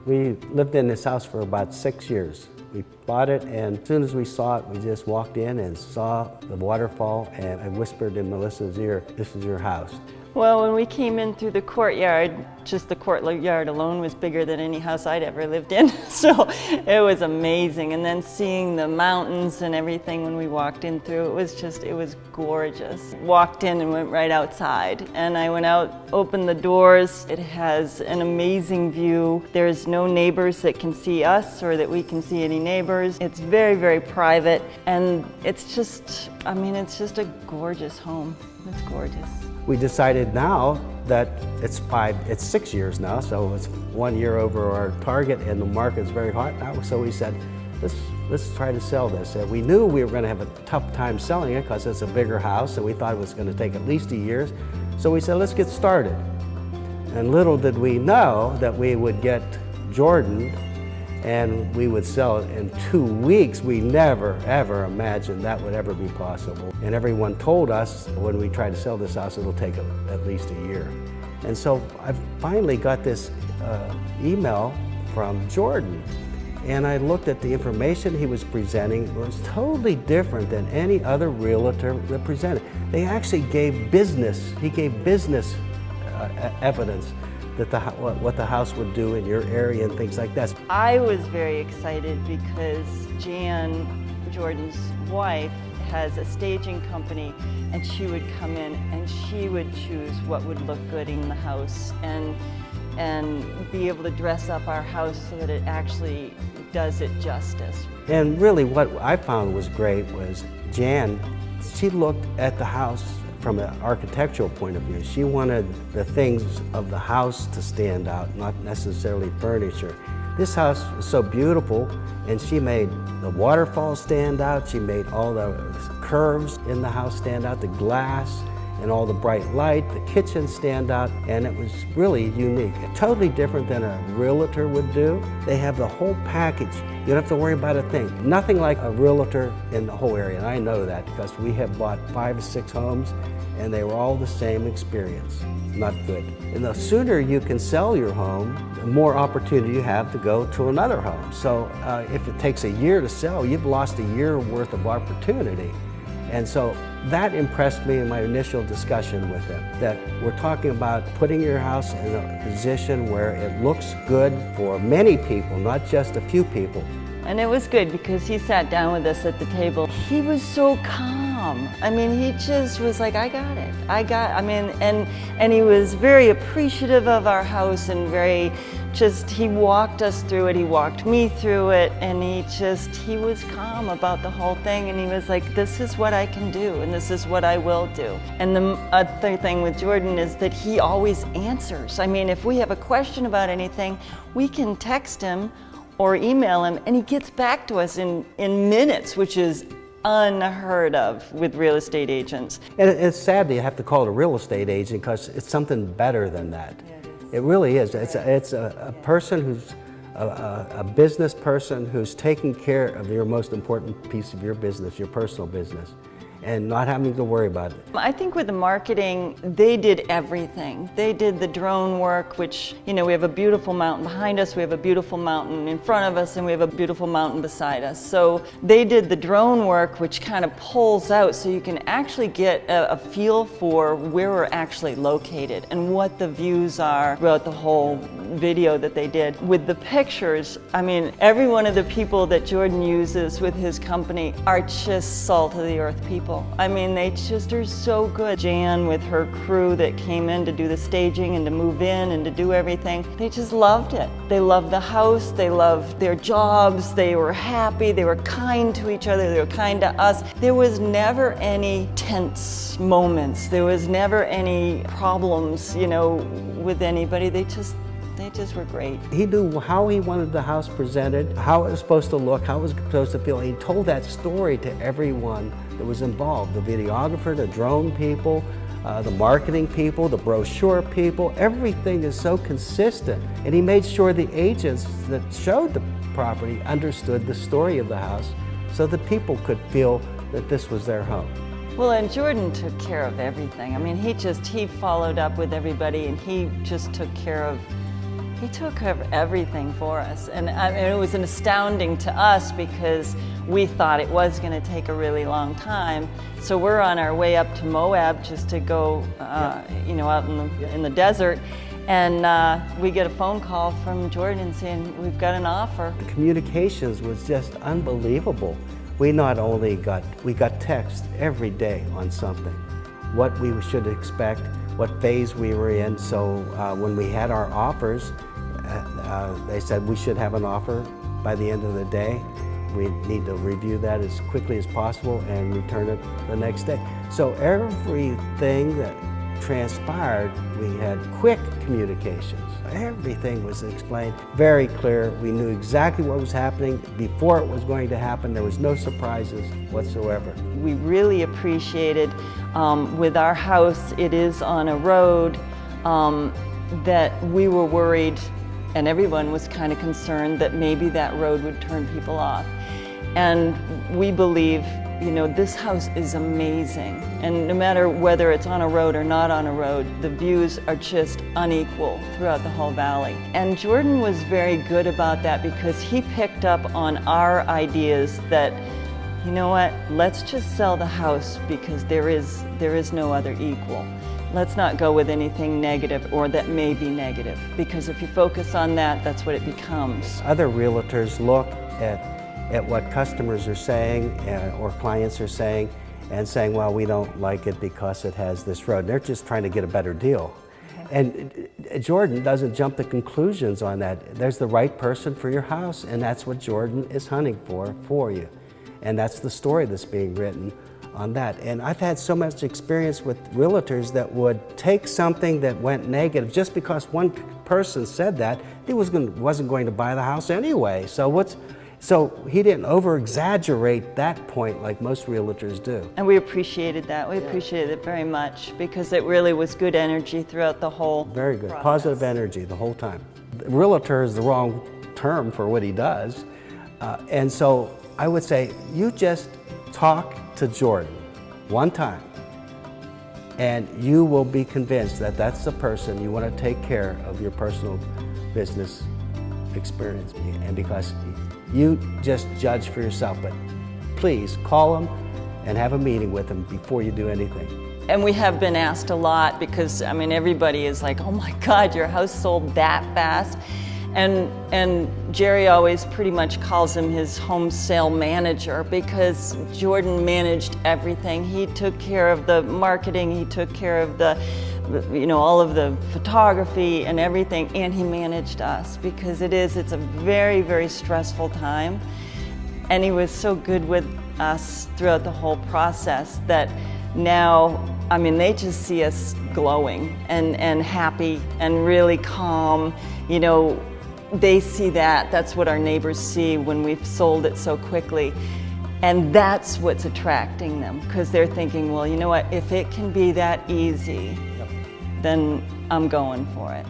We lived in this house for about 6 years. We bought it, and as soon as we saw it, we just walked in and saw the waterfall, and I whispered in Melissa's ear, "This is your house." Well, when we came in through the courtyard, just the courtyard alone was bigger than any house I'd ever lived in. So it was amazing. And then seeing the mountains and everything when we walked in through, it was gorgeous. Walked in and went right outside. And I went out, opened the doors. It has an amazing view. There's no neighbors that can see us or that we can see any neighbors. It's very, very private. And it's just a gorgeous home. It's gorgeous. We decided now that it's 6 years now, so it's 1 year over our target, and the market's very hot now. So we said, let's try to sell this. And we knew we were going to have a tough time selling it because it's a bigger house, and we thought it was going to take at least a year. So we said, let's get started. And little did we know that we would get Jordan and we would sell it in 2 weeks. We never, ever imagined that would ever be possible. And everyone told us when we tried to sell this house, it'll take at least a year. And so I finally got this email from Jordan. And I looked at the information he was presenting. It was totally different than any other realtor that presented. They actually gave business, he gave business evidence that what the house would do in your area and things like that. I was very excited because Jan, Jordan's wife, has a staging company, and she would come in and she would choose what would look good in the house and be able to dress up our house so that it actually does it justice. And really what I found was great was Jan, she looked at the house from an architectural point of view. She wanted the things of the house to stand out, not necessarily furniture. This house was so beautiful, and she made the waterfall stand out. She made all the curves in the house stand out, the glass and all the bright light, the kitchen stand out, and it was really unique. Totally different than a realtor would do. They have the whole package. You don't have to worry about a thing. Nothing like a realtor in the whole area, and I know that because we have bought 5 or 6 homes, and they were all the same experience. Not good. And the sooner you can sell your home, the more opportunity you have to go to another home. So if it takes a year to sell, you've lost a year worth of opportunity. And so that impressed me in my initial discussion with him, that we're talking about putting your house in a position where it looks good for many people, not just a few people. And it was good because he sat down with us at the table. He was so calm. I mean, he just was like, I got it. And he was very appreciative of our house and he walked us through it, he walked me through it, and he was calm about the whole thing, and he was like, this is what I can do, and this is what I will do. And the other thing with Jordan is that he always answers. I mean, if we have a question about anything, we can text him or email him, and he gets back to us in minutes, which is unheard of with real estate agents. And it's sad that you have to call it a real estate agent because it's something better than that. Yeah, it really is. It's a person who's a business person who's taking care of your most important piece of your business, your personal business, and not having to worry about it. I think with the marketing, they did everything. They did the drone work, which, we have a beautiful mountain behind us, we have a beautiful mountain in front of us, and we have a beautiful mountain beside us. So they did the drone work, which kind of pulls out so you can actually get a feel for where we're actually located and what the views are throughout the whole video that they did. With the pictures, every one of the people that Jordan uses with his company are just salt of the earth people. They just are so good. Jan with her crew that came in to do the staging and to move in and to do everything, they just loved it. They loved the house, they loved their jobs, they were happy, they were kind to each other, they were kind to us. There was never any tense moments, there was never any problems, with anybody. They just were great. He knew how he wanted the house presented, how it was supposed to look, how it was supposed to feel. He told that story to everyone that was involved, the videographer, the drone people, the marketing people, the brochure people. Everything is so consistent. And he made sure the agents that showed the property understood the story of the house so that people could feel that this was their home. Well, and Jordan took care of everything. He followed up with everybody, and he just took care of He took care of everything for us, and I mean, it was astounding to us because we thought it was going to take a really long time. So we're on our way up to Moab just to go, you know, out in the desert, and we get a phone call from Jordan saying, we've got an offer. The communications was just unbelievable. We not only got text every day on something, what we should expect, what phase we were in. So when we had our offers, they said we should have an offer by the end of the day. We need to review that as quickly as possible and return it the next day. So everything that transpired, we had quick communications. Everything was explained very clear. We knew exactly what was happening before it was going to happen. There was no surprises whatsoever. We really appreciated, with our house, it is on a road, that we were worried, and everyone was kind of concerned that maybe that road would turn people off. And we believe, you know, this house is amazing. And no matter whether it's on a road or not on a road, the views are just unequal throughout the whole valley. And Jordan was very good about that because he picked up on our ideas that, you know what, let's just sell the house because there is no other equal. Let's not go with anything negative or that may be negative, because if you focus on that, that's what it becomes. Other realtors look at what customers are saying or clients are saying and saying, well, we don't like it because it has this road. They're just trying to get a better deal. And Jordan doesn't jump to conclusions on that. There's the right person for your house, and that's what Jordan is hunting for you. And that's the story that's being written on that. And I've had so much experience with realtors that would take something that went negative just because one person said that, he wasn't going to buy the house anyway. So he didn't over-exaggerate that point like most realtors do. And we appreciated that. We appreciated it very much because it really was good energy throughout the whole Very good. process. Positive energy the whole time. Realtor is the wrong term for what he does. And so I would say you just talk to Jordan one time and you will be convinced that that's the person you want to take care of your personal business experience. And because you just judge for yourself, but please call him and have a meeting with him before you do anything. And we have been asked a lot because, I mean, everybody is like, oh my God, your house sold that fast. And Jerry always pretty much calls him his home sale manager because Jordan managed everything. He took care of the marketing, he took care of the, you know, all of the photography and everything, and he managed us because it's a very, very stressful time. And he was so good with us throughout the whole process that now, I mean, they just see us glowing and happy and really calm. You know, they see that. That's what our neighbors see when we've sold it so quickly. And that's what's attracting them because they're thinking, well, you know what, if it can be that easy, then I'm going for it.